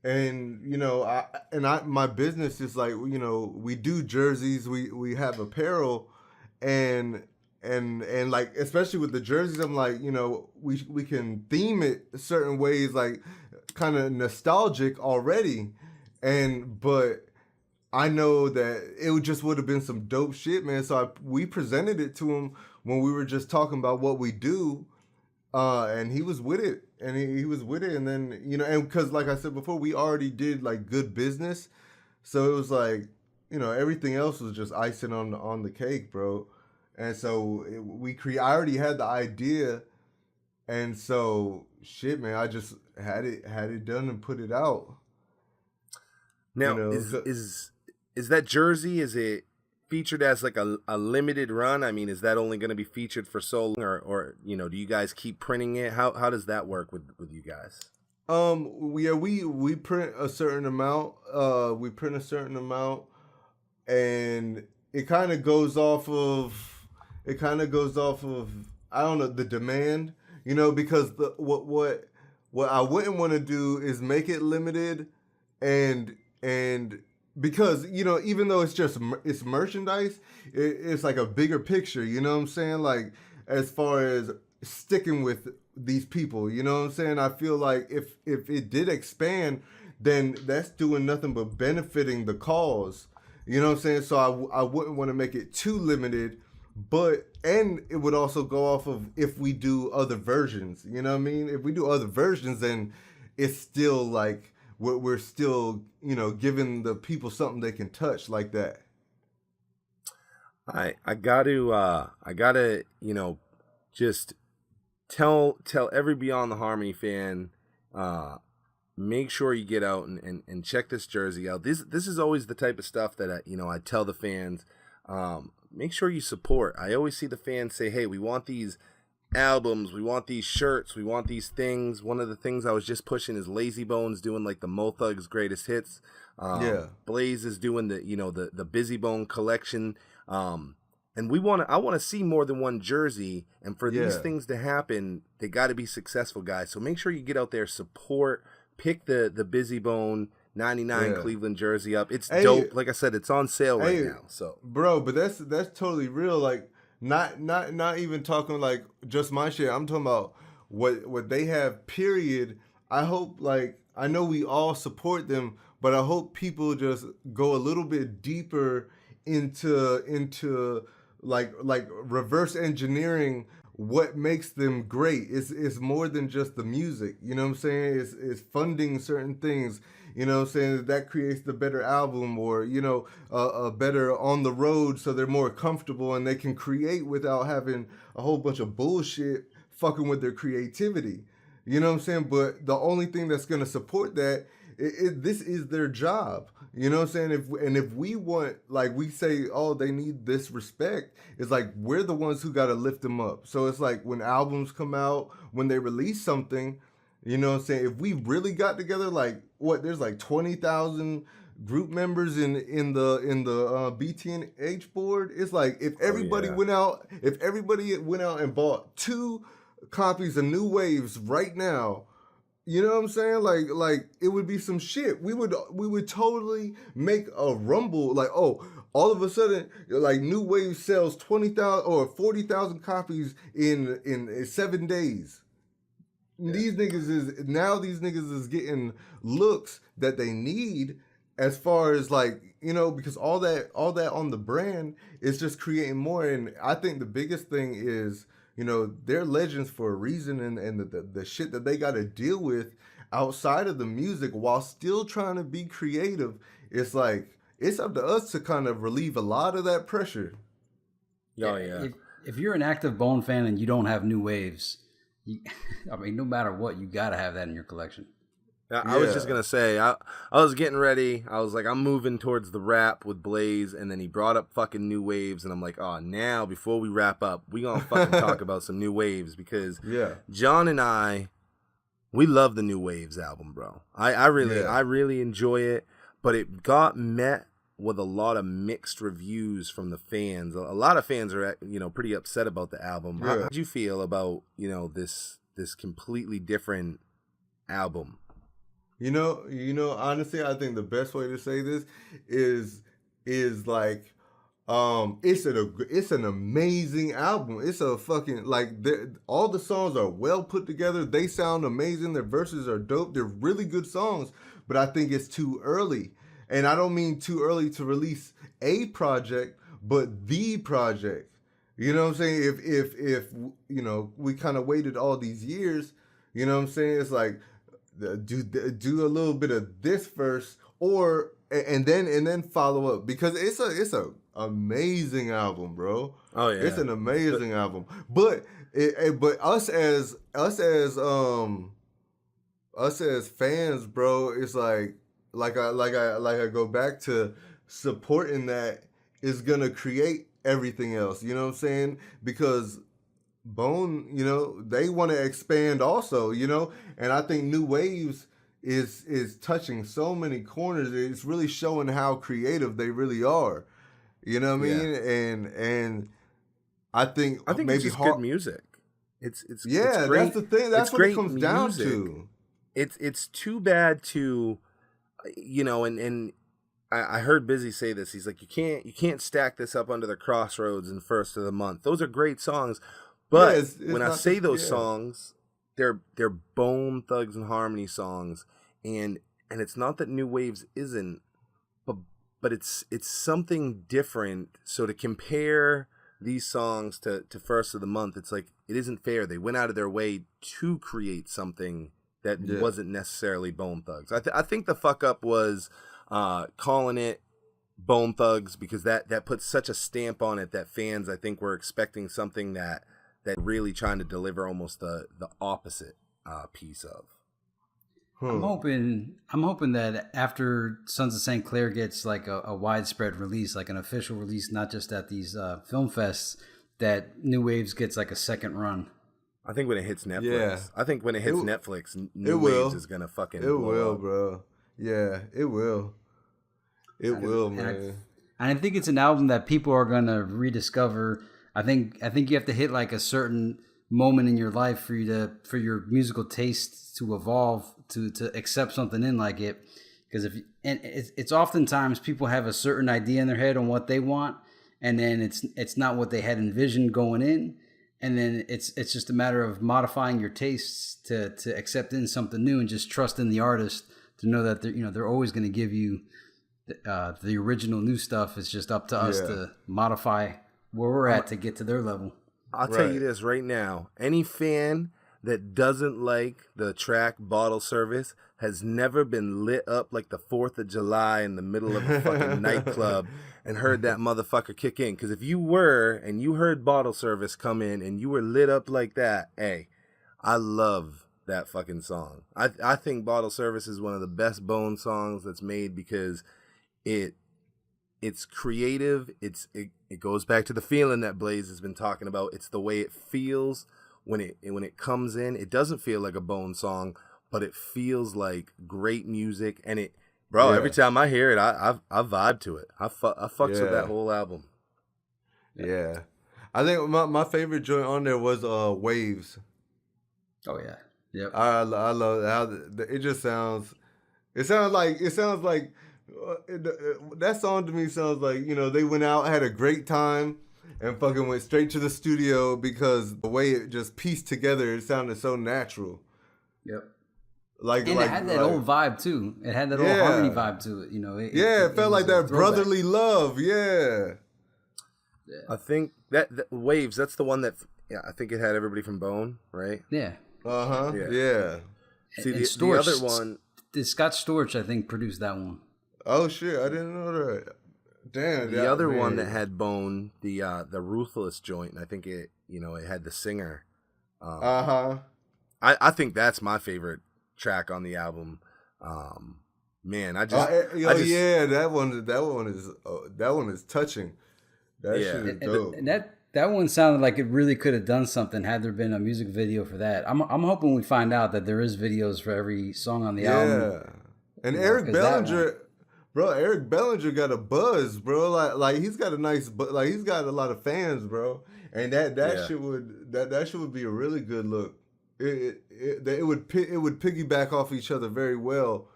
my business is like, we do jerseys, we have apparel, and like, especially with the jerseys, I'm like, we can theme it certain ways, like kind of nostalgic already, but I know that it just would have been some dope shit, man. So we presented it to him when we were just talking about what we do, and he was with it, and he was with it, and then and because like I said before, we already did like good business, so it was like everything else was just icing on the cake, bro. And so I already had the idea, and so shit, man, I just had it done and put it out. Now, is that jersey, is it featured as like a limited run? I mean, is that only going to be featured for so long, or do you guys keep printing it? How does that work with you guys? We print a certain amount. And it kind of goes off of I don't know, the demand, because what I wouldn't want to do is make it limited, and because even though it's merchandise, it's like a bigger picture, you know what I'm saying, like as far as sticking with these people, you know what I'm saying. I feel like if it did expand, then that's doing nothing but benefiting the cause, you know what I'm saying. So I wouldn't want to make it too limited, but and it would also go off of if we do other versions. You know what I mean? If we do other versions, then it's still like we're still, you know, giving the people something they can touch like that. I gotta, you know, just tell every Beyond the Harmony fan, make sure you get out and check this jersey out. This is always the type of stuff that I tell the fans, make sure you support. I always see the fans say, hey, we want these albums, we want these shirts, we want these things. One of the things I was just pushing is Lazy Bones doing like the Mo Thugs greatest hits. Blais is doing the Busy Bone collection. And I want to see more than one jersey, and for these things to happen, they got to be successful, guys. So make sure you get out there, support, pick the Busy Bone 99 Cleveland jersey up. It's dope. Like I said, it's on sale right now. So, bro, but that's totally real. Like, not even talking like just my shit. I'm talking about what they have. Period. I hope, like, I know we all support them, but I hope people just go a little bit deeper into like reverse engineering what makes them great. It's more than just the music, you know what I'm saying? It's funding certain things, you know what I'm saying, that creates the better album, or, you know, a better on the road, so they're more comfortable and they can create without having a whole bunch of bullshit fucking with their creativity, you know what I'm saying? But the only thing that's going to support that, this is their job. You know what I'm saying? If we want, like, we say, oh, they need this respect, it's like we're the ones who got to lift them up. So it's like when albums come out, when they release something, you know what I'm saying? If we really got together, like, there's like 20,000 group members in the BTNH board. It's like if everybody went out and bought 2 copies of New Waves right now. You know what I'm saying? Like it would be some shit. We would totally make a rumble. Like, oh, all of a sudden, like, New Wave sells 20,000 or 40,000 copies in 7 days. Yeah. These niggas is getting looks that they need, as far as, like, you know, because all that on the brand is just creating more. And I think the biggest thing is, you know, they're legends for a reason, and the shit that they got to deal with outside of the music while still trying to be creative. It's like, it's up to us to kind of relieve a lot of that pressure. Oh, yeah. If you're an active Bone fan and you don't have New Waves, I mean, no matter what, you got to have that in your collection. I was just going to say, I was getting ready. I was like, I'm moving towards the rap with Blais, and then he brought up fucking New Waves, and I'm like, oh, now, before we wrap up, we going to fucking talk about some New Waves, because John and I, we love the New Waves album, bro. I really enjoy it, but it got met with a lot of mixed reviews from the fans. A lot of fans are, you know, pretty upset about the album. How did you feel about, you know, this completely different album? You know, honestly, I think the best way to say this is like, it's an amazing album. It's a fucking, like, all the songs are well put together. They sound amazing. Their verses are dope. They're really good songs, but I think it's too early. And I don't mean too early to release a project, but the project. You know what I'm saying? If you know, we kind of waited all these years, you know what I'm saying? It's like, do a little bit of this first, and then follow up, because it's a amazing album, bro. Oh yeah, it's an amazing album. But us as fans, bro, it's like I go back to supporting that is gonna create everything else. You know what I'm saying? Because Bone, you know, they want to expand also, you know, and I think New Waves is touching so many corners. It's really showing how creative they really are, you know what I mean? And I think maybe it's just good music. It's great. That's the thing. That's what it comes music. Down to. It's too bad to, you know, and I heard Busy say this. He's like, you can't stack this up under the Crossroads and First of the Month. Those are great songs. But it's when I say those songs, they're Bone Thugs and Harmony songs, and it's not that New Waves isn't, but it's something different. So to compare these songs to first of the month, it's like it isn't fair. They went out of their way to create something that wasn't necessarily Bone Thugs. I think the fuck up was calling it Bone Thugs, because that puts such a stamp on it that fans, I think, were expecting something that really trying to deliver almost the opposite piece of. I'm hoping that after Sons of St. Clair gets like a widespread release, like an official release, not just at these film fests, that New Waves gets like a second run. I think when it hits Netflix, Netflix, New will. Waves is gonna fucking. It blow will, up. bro. Yeah, it will. It will, man. And I think it's an album that people are gonna rediscover. I think you have to hit like a certain moment in your life for your musical tastes to evolve to accept something in like it. Because it's oftentimes people have a certain idea in their head on what they want, and then it's not what they had envisioned going in, and then it's just a matter of modifying your tastes to accept in something new and just trust in the artist to know that they're always going to give you the original new stuff. It's just up to us to modify where we're at to get to their level. I'll tell you this right now. Any fan that doesn't like the track Bottle Service has never been lit up like the 4th of July in the middle of a fucking nightclub and heard that motherfucker kick in. Because if you were and you heard Bottle Service come in and you were lit up like that, hey, I love that fucking song. I think Bottle Service is one of the best Bone songs that's made because it's creative. It goes back to the feeling that Blais has been talking about. It's the way it feels when it comes in. It doesn't feel like a Bone song, but it feels like great music. And every time I hear it, I vibe to it. I fucks with that whole album. Yeah, I think my favorite joint on there was Waves. Oh yeah, yep. I love how it just sounds. It sounds like that song to me sounds like, they went out, had a great time, and fucking went straight to the studio because the way it just pieced together, it sounded so natural. Yep. It had that old vibe too. It had that old harmony vibe to it. It felt like that brotherly love. Yeah. I think that Waves. That's the one that. Yeah, I think it had everybody from Bone, right? Yeah. Yeah. See, the other one. Scott Storch, I think, produced that one. Oh shit! I didn't know that. Damn. The other one that had Bone, the Ruthless joint, and I think it had the singer. I think that's my favorite track on the album. Man, that one is touching. That shit is dope. And that one sounded like it really could have done something had there been a music video for that. I'm hoping we find out that there is videos for every song on the album. Yeah. And Eric Bellinger, bro, got a buzz, bro. Like he's got a nice, like he's got a lot of fans, bro. And that shit would be a really good look. It would piggyback off each other very well,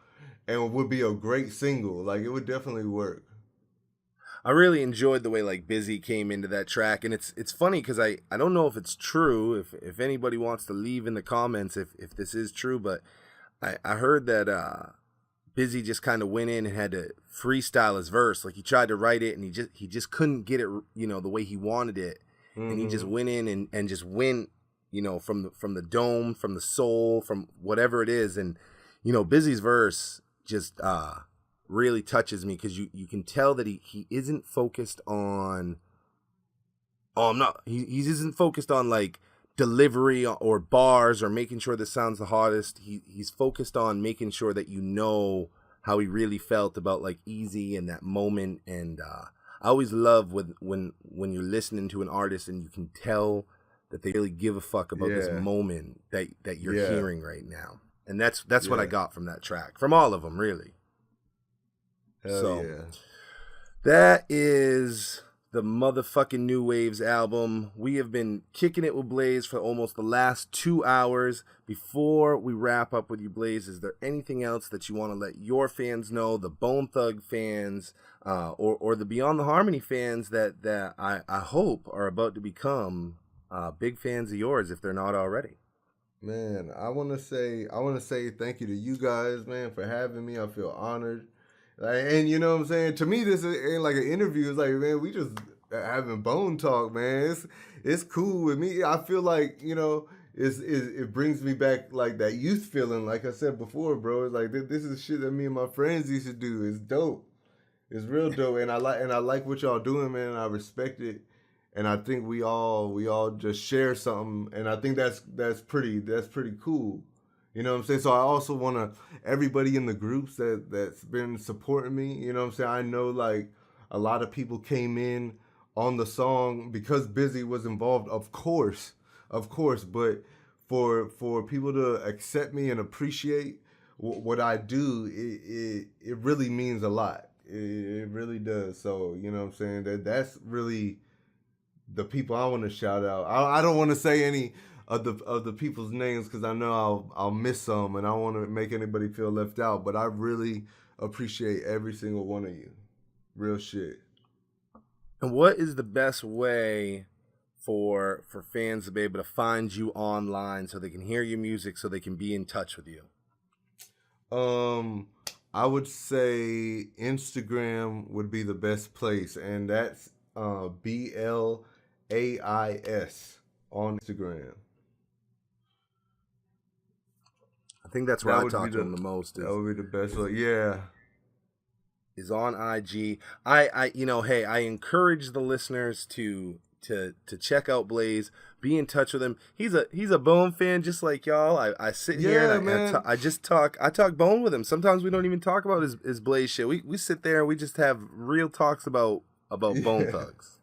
and would be a great single. Like it would definitely work. I really enjoyed the way like Busy came into that track, and it's funny because I don't know if it's true. If anybody wants to leave in the comments if this is true, but I heard that Busy just kind of went in and had to freestyle his verse. Like he tried to write it and he just couldn't get it the way he wanted it, and he just went in and just went from the dome, from the soul, from whatever it is, and Busy's verse just really touches me because you can tell that he isn't focused on he isn't focused on like delivery or bars or making sure this sounds the hottest. He's focused on making sure that how he really felt about like Easy in that moment. And I always love when you're listening to an artist and you can tell that they really give a fuck about this moment that you're hearing right now. And that's what I got from that track, from all of them, really. That is the motherfucking New Waves album. We have been kicking it with Blais for almost the last 2 hours. Before we wrap up with you, Blais, is there anything else that you want to let your fans know, the Bone Thug fans, or the Beyond the Harmony fans that I hope are about to become big fans of yours if they're not already? Man, I want to say thank you to you guys, man, for having me. I feel honored. Like, and you know what I'm saying? To me, this ain't like an interview. It's like, man, we just having bone talk, man. It's cool with me. I feel like, you know, it brings me back like that youth feeling. Like I said before, bro. It's like this is shit that me and my friends used to do. It's dope. It's real dope, and I like what y'all doing, man. And I respect it, and I think we all just share something, and I think that's pretty cool. You know what I'm saying? So I also want to everybody in the groups that's been supporting me. You know what I'm saying? I know like a lot of people came in on the song because Busy was involved, of course, but for people to accept me and appreciate what I do, it really means a lot. It really does. So, you know what I'm saying? That's really the people I want to shout out. I don't want to say any of the people's names because I know I'll miss some and I don't want to make anybody feel left out, but I really appreciate every single one of you. Real shit. And what is the best way for fans to be able to find you online so they can hear your music, so they can be in touch with you? I would say Instagram would be the best place, and that's BLAIS on Instagram. I think that's where I talk to him the most. That would be the best way. Yeah. Is on IG. I hey, I encourage the listeners to check out Blais, be in touch with him. He's a Bone fan just like y'all. I sit here and I talk Bone with him. Sometimes we don't even talk about his Blais shit. We sit there and we just have real talks about Bone Thugs.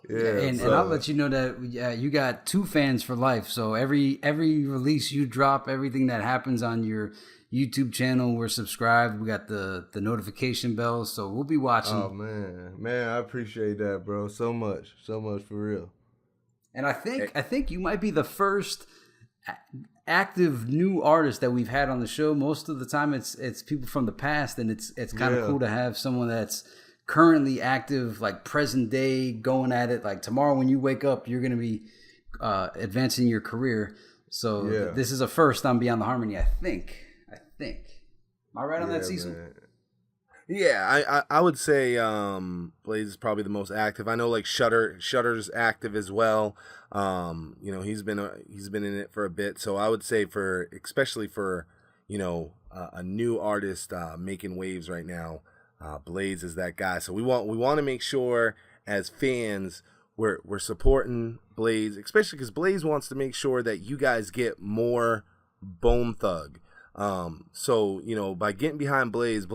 Yeah, and I'll let you know that you got 2 fans for life. So every release you drop, everything that happens on your YouTube channel, we're subscribed. We got the notification bells, so we'll be watching. Oh man, I appreciate that, bro. So much for real. And I think you might be the first active new artist that we've had on the show. Most of the time, it's people from the past, and it's kind of cool to have someone that's currently active, like present day, going at it. Like tomorrow when you wake up, you're going to be advancing your career. So this is a first on Beyond the Harmony, I think. Am I right on that, Cecil? Man. Yeah, I would say Blais is probably the most active. I know like Shutter's active as well. You know, he's been in it for a bit. So I would say especially for you know a new artist making waves right now, Blais is that guy. So we want to make sure as fans we're supporting Blais, especially because Blais wants to make sure that you guys get more Bone Thug. So, you know, by getting behind Blais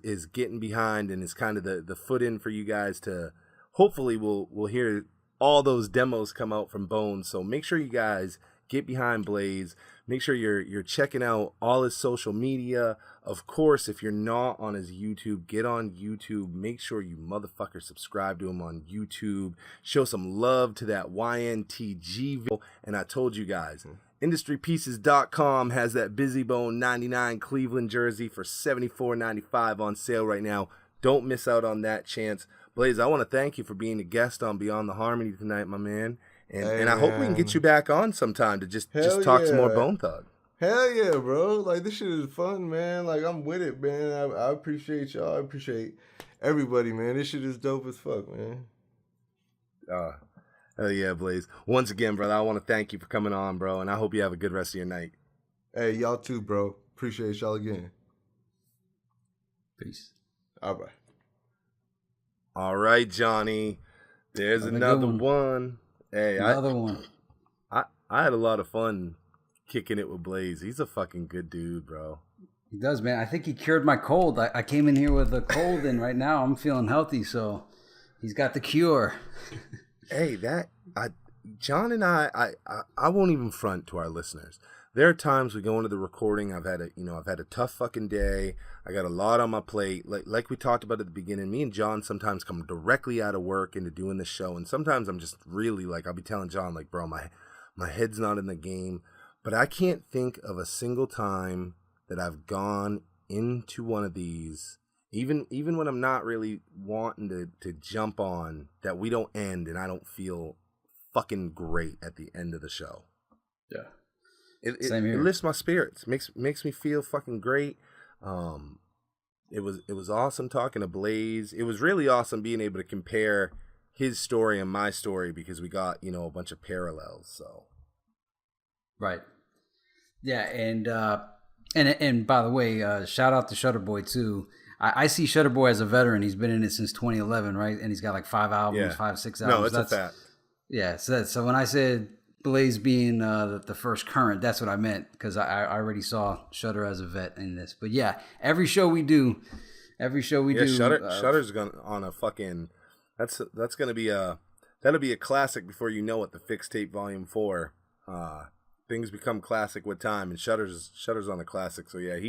is getting behind and is kind of the foot in for you guys to hopefully we'll hear all those demos come out from Bone. So make sure you guys get behind Blais. Make sure you're checking out all his social media. Of course, if you're not on his YouTube, get on YouTube. Make sure you motherfucker subscribe to him on YouTube. Show some love to that YNTG video. And I told you guys, IndustryPieces.com has that Busy Bone 99 Cleveland jersey for $74.95 on sale right now. Don't miss out on that chance. Blais, I want to thank you for being a guest on Beyond the Harmony tonight, my man. And I hope we can get you back on sometime to just talk some more Bone Thug. Hell yeah, bro. Like, this shit is fun, man. Like, I'm with it, man. I appreciate y'all. I appreciate everybody, man. This shit is dope as fuck, man. Hell yeah, Blais. Once again, brother, I want to thank you for coming on, bro, and I hope you have a good rest of your night. Hey, y'all too, bro. Appreciate y'all again. Peace. All right. All right, Johnny. There's another one. Hey, another one. I had a lot of fun kicking it with Blais. He's a fucking good dude, bro. He does, man. I think he cured my cold. I came in here with a cold, and right now I'm feeling healthy, so he's got the cure. Hey, John and I won't even front to our listeners. There are times we go into the recording. I've had a tough fucking day. I got a lot on my plate. Like we talked about at the beginning, me and John sometimes come directly out of work into doing this show, and sometimes I'm just really like, I'll be telling John like, bro, my head's not in the game. But I can't think of a single time that I've gone into one of these, even when I'm not really wanting to jump on, that we don't end and I don't feel fucking great at the end of the show. Yeah. It lifts my spirits, makes me feel fucking great. It was awesome talking to Blais. It was really awesome being able to compare his story and my story because we got, you know, a bunch of parallels. So Right. Yeah, and by the way, shout out to Shutterboy too. I see Shutterboy as a veteran. He's been in it since 2011, right? And he's got like 5 albums, yeah, 6 albums. no, it's a fact. Yeah, so when I said Blais being the first current, that's what I meant, because I already saw Shutter as a vet in this. But yeah, every show we do. Shutter's gonna on a fucking. That's gonna be that'll be a classic before you know it. The Fixed Tape Volume 4. Things become classic with time, and Shutter's on a classic. So yeah,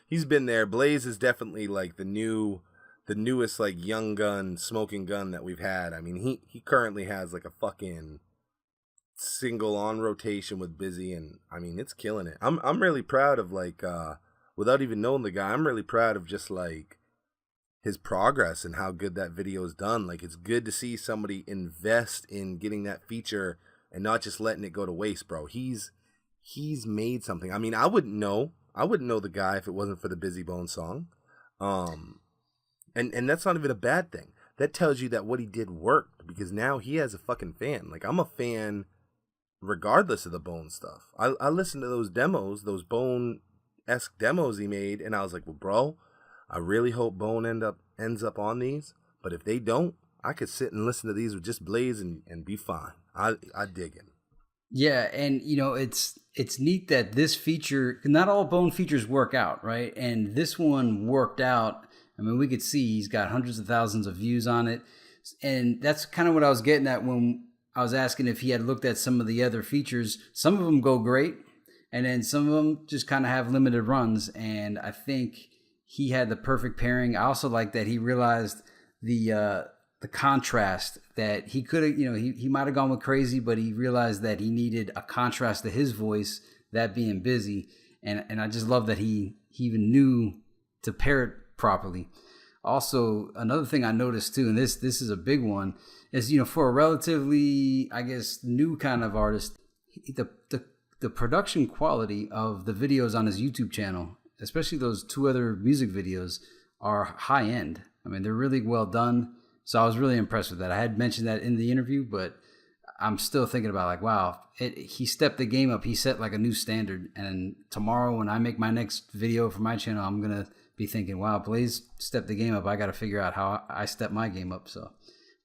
he's been there. Blais is definitely like the newest like young gun, smoking gun that we've had. I mean, he currently has like a fucking single on rotation with Busy, and I mean it's killing it. I'm really proud of like without even knowing the guy, I'm really proud of just like his progress and how good that video is done. Like, it's good to see somebody invest in getting that feature and not just letting it go to waste, bro. He's made something. I mean, I wouldn't know the guy if it wasn't for the Busy Bone song. And that's not even a bad thing. That tells you that what he did worked, because now he has a fucking fan. Like, I'm a fan regardless of the Bone stuff. I listened to those demos, those Bone-esque demos he made, and I was like, well, bro, I really hope Bone ends up on these, but if they don't, I could sit and listen to these with just Blais and be fine. I dig it. Yeah, and you know, it's neat that this feature, not all Bone features work out, right? And this one worked out. I mean, we could see he's got hundreds of thousands of views on it, and that's kind of what I was getting at when I was asking if he had looked at some of the other features. Some of them go great, and then some of them just kind of have limited runs, and I think he had the perfect pairing. I also like that he realized the contrast, that he could have, you know, he might have gone with Crazy, but he realized that he needed a contrast to his voice, that being Busy. And I just love that he even knew to pair it properly. Also, another thing I noticed too, and this is a big one, is, you know, for a relatively, I guess, new kind of artist, the production quality of the videos on his YouTube channel, especially those 2 other music videos, are high end. I mean, they're really well done. So I was really impressed with that. I had mentioned that in the interview, but I'm still thinking about, like, wow, he stepped the game up. He set like a new standard. And tomorrow when I make my next video for my channel, I'm going to be thinking, wow, Blais stepped the game up. I got to figure out how I step my game up. So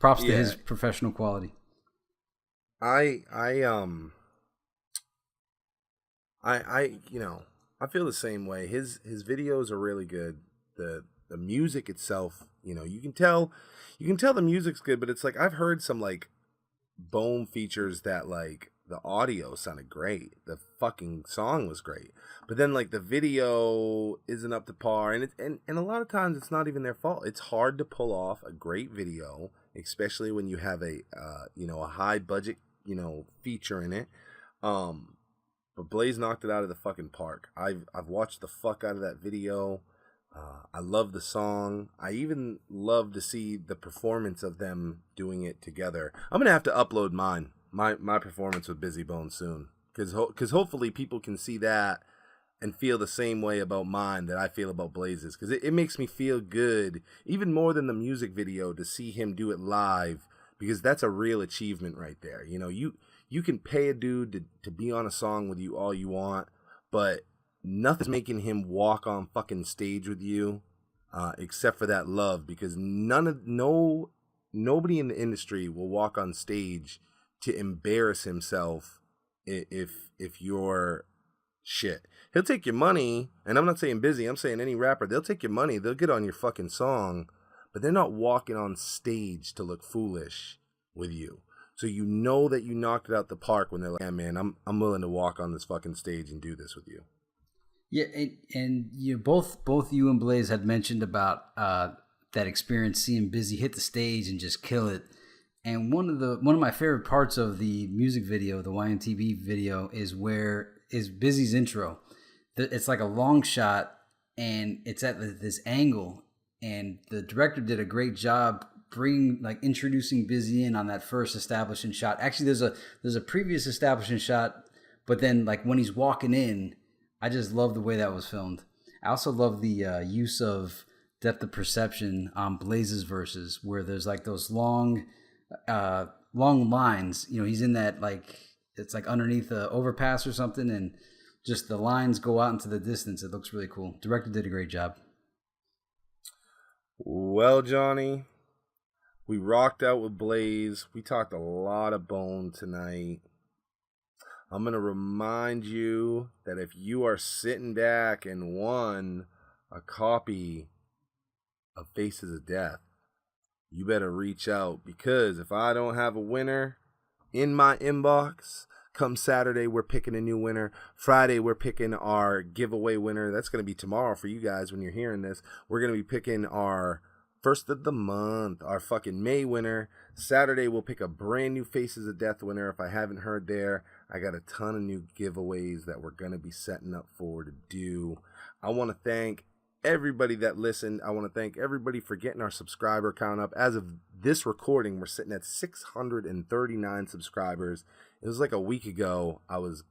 props to his professional quality. I you know, I feel the same way. His videos are really good. The music itself, you know, you can tell the music's good, but it's like, I've heard some like Bone features that like the audio sounded great, the fucking song was great, but then like the video isn't up to par, and a lot of times it's not even their fault. It's hard to pull off a great video, especially when you have a you know, a high budget, you know, feature in it. But Blais knocked it out of the fucking park. I've watched the fuck out of that video. I love the song. I even love to see the performance of them doing it together. I'm gonna have to upload my performance with Busy Bone soon, because hopefully people can see that and feel the same way about mine that I feel about Blais's, because it makes me feel good, even more than the music video, to see him do it live, because that's a real achievement right there. You know, you can pay a dude to be on a song with you all you want, but nothing's making him walk on fucking stage with you, except for that love, because nobody in the industry will walk on stage to embarrass himself if you're shit. He'll take your money, and I'm not saying Busy, I'm saying any rapper. They'll take your money, they'll get on your fucking song, but they're not walking on stage to look foolish with you. So you know that you knocked it out the park when they're like, yeah, man, I'm willing to walk on this fucking stage and do this with you. Yeah, and you both you and Blais had mentioned about that experience, seeing Busy hit the stage and just kill it. And one of my favorite parts of the music video, the YMTV video, is Busy's intro. It's like a long shot, and it's at this angle, and the director did a great job introducing Busy in on that first establishing shot. Actually, there's a previous establishing shot, but then like when he's walking in, I just love the way that was filmed. I also love the use of depth of perception on Blais's verses, where there's like those long long lines. You know, he's in that like it's like underneath the overpass or something, and just the lines go out into the distance. It looks really cool. Director did a great job. Well, Johnny, we rocked out with Blais. We talked a lot of bone tonight. I'm going to remind you that if you are sitting back and won a copy of Faces of Death, you better reach out, because if I don't have a winner in my inbox, come Saturday, we're picking a new winner. Friday, we're picking our giveaway winner. That's going to be tomorrow for you guys when you're hearing this. We're going to be picking our first of the month, our fucking May winner. Saturday, we'll pick a brand new Faces of Death winner. If I haven't heard there, I got a ton of new giveaways that we're going to be setting up for to do. I want to thank everybody that listened. I want to thank everybody for getting our subscriber count up. As of this recording, we're sitting at 639 subscribers. It was like a week ago. I was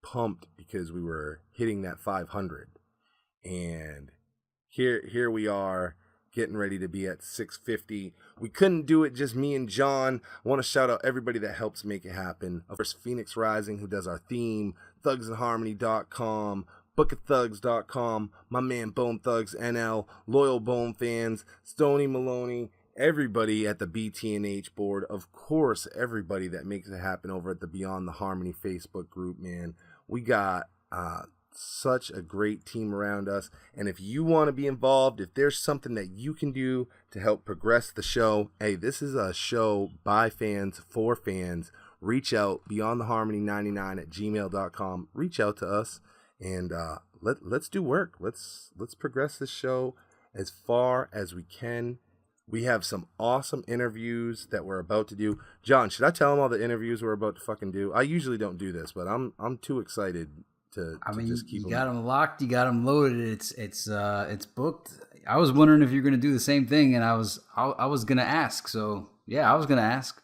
pumped because we were hitting that 500, and here we are getting ready to be at 650. We couldn't do it just me and John. I want to shout out everybody that helps make it happen. Of course, Feenics Ryzin, who does our theme, thugsandharmony.com, bookofThugs.com, my man Bone Thugs NL, loyal Bone fans, Stoney Maloney, everybody at the BTNH board, of course, everybody that makes it happen over at the Beyond the Harmony Facebook group, man. We got such a great team around us, and if you want to be involved, if there's something that you can do to help progress the show, hey, this is a show by fans for fans. Reach out, beyondtheharmony99@gmail.com. Reach out to us, and let's do work. Let's progress this show as far as we can. We have some awesome interviews that we're about to do. John, should I tell them all the interviews we're about to fucking do? I usually don't do this, but I'm too excited to just keep them. You got them locked, you got them loaded. It's booked. I was wondering if you're going to do the same thing, and I was going to ask. So yeah, I was going to ask.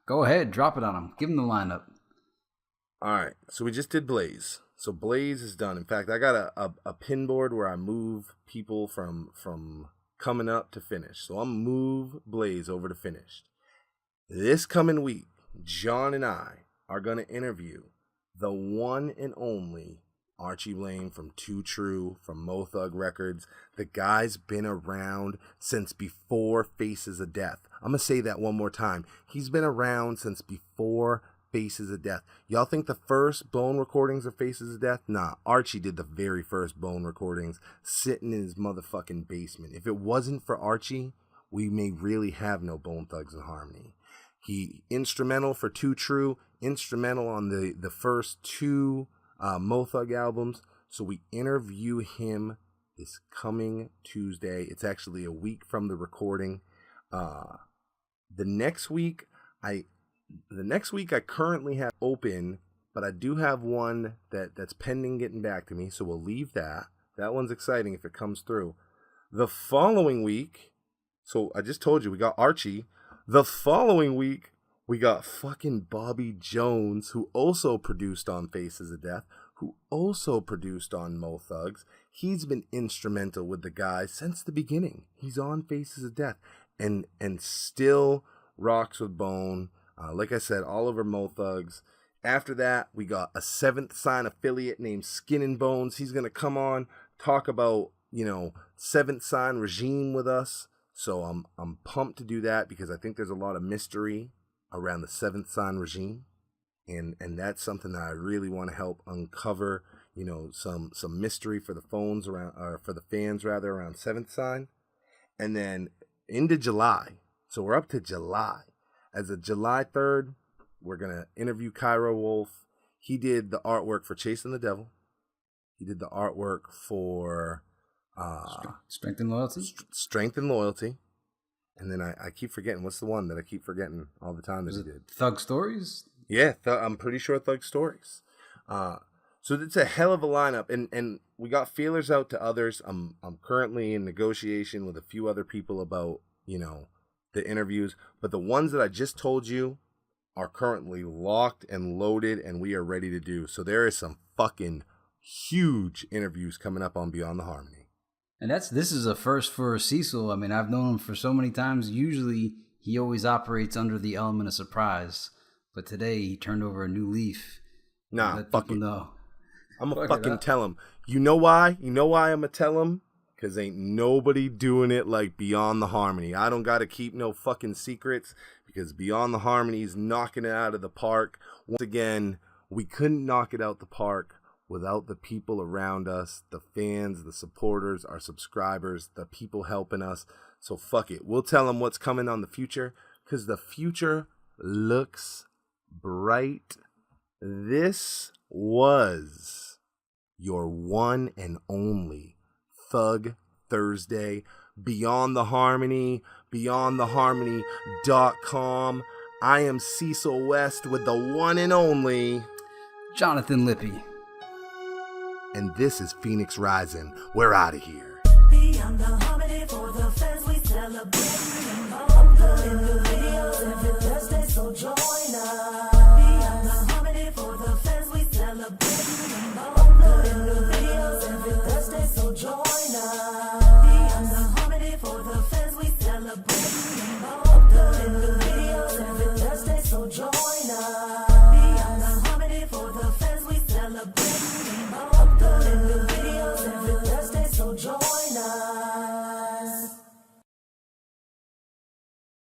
Go ahead, drop it on them. Give them the lineup. All right. So we just did Blais. So Blais is done. In fact, I got a pin board where I move people from coming up to finish. So I'll move Blais over to finished. This coming week, John and I are going to interview the one and only Archie Blaine from Too True, from Mo Thug Records. The guy's been around since before Faces of Death. I'm going to say that one more time. He's been around since before Faces of Death. Y'all think the first Bone recordings of Faces of Death? Nah, Archie did the very first Bone recordings sitting in his motherfucking basement. If it wasn't for Archie, we may really have no Bone Thugs and Harmony. He instrumental for Too True, instrumental on the first two Mo Thug albums. So we interview him this coming Tuesday. It's actually a week from the recording. The next week I currently have open, but I do have one that's pending getting back to me, so we'll leave that. That one's exciting if it comes through. The following week, so I just told you we got Archie. The following week, we got fucking Bobby Jones, who also produced on Faces of Death, who also produced on Mo Thugs. He's been instrumental with the guys since the beginning. He's on Faces of Death and still rocks with Bone. Like I said, all over Mo Thugs. After that, we got a Seventh Sign affiliate named Skin and Bones. He's going to come on, talk about, Seventh Sign regime with us. So I'm pumped to do that because I think there's a lot of mystery around the Seventh Sign regime. And that's something that I really want to help uncover, some mystery for the phones around, or for the fans rather, around Seventh Sign. And then into July. So we're up to July. As of July 3rd, we're going to interview Cairo Wolf. He did the artwork for Chasing the Devil. He did the artwork for Strength and Loyalty. Strength and Loyalty. And then I keep forgetting. What's the one that I keep forgetting all the time that he did? Thug Stories? Yeah, I'm pretty sure Thug Stories. So it's a hell of a lineup. And we got feelers out to others. I'm currently in negotiation with a few other people about, the interviews. But the ones that I just told you are currently locked and loaded, and we are ready to do. So there is some fucking huge interviews coming up on Beyond the Harmony. And this is a first for Cecil. I mean, I've known him for so many times. Usually he always operates under the element of surprise. But today he turned over a new leaf. Nah, Let fuck people it. know. I'm gonna Fuck it fucking up. tell him. You know why? You know why I'm gonna tell him? Because ain't nobody doing it like Beyond the Harmony. I don't gotta keep no fucking secrets because Beyond the Harmony is knocking it out of the park. Once again, we couldn't knock it out the park without the people around us, the fans, the supporters, our subscribers, the people helping us. So fuck it. We'll tell them what's coming on the future because the future looks bright. This was your one and only Thug Thursday. Beyond the Harmony, beyondtheharmony.com. I am Cecil West with the one and only, Jonathan Lippy. and this is Feenics Ryzin. We're out of here. Beyond the harmony for the fans, we celebrate and uploading the videos every Thursday, so join us. Beyond the harmony for the fans, we celebrate and uploading the videos every Thursday, so join us. Beyond the harmony for the fans, we celebrate and uploading the videos every Thursday, so join us. Beyond the harmony for the fans, we celebrate and uploading the videos every Thursday, so join us.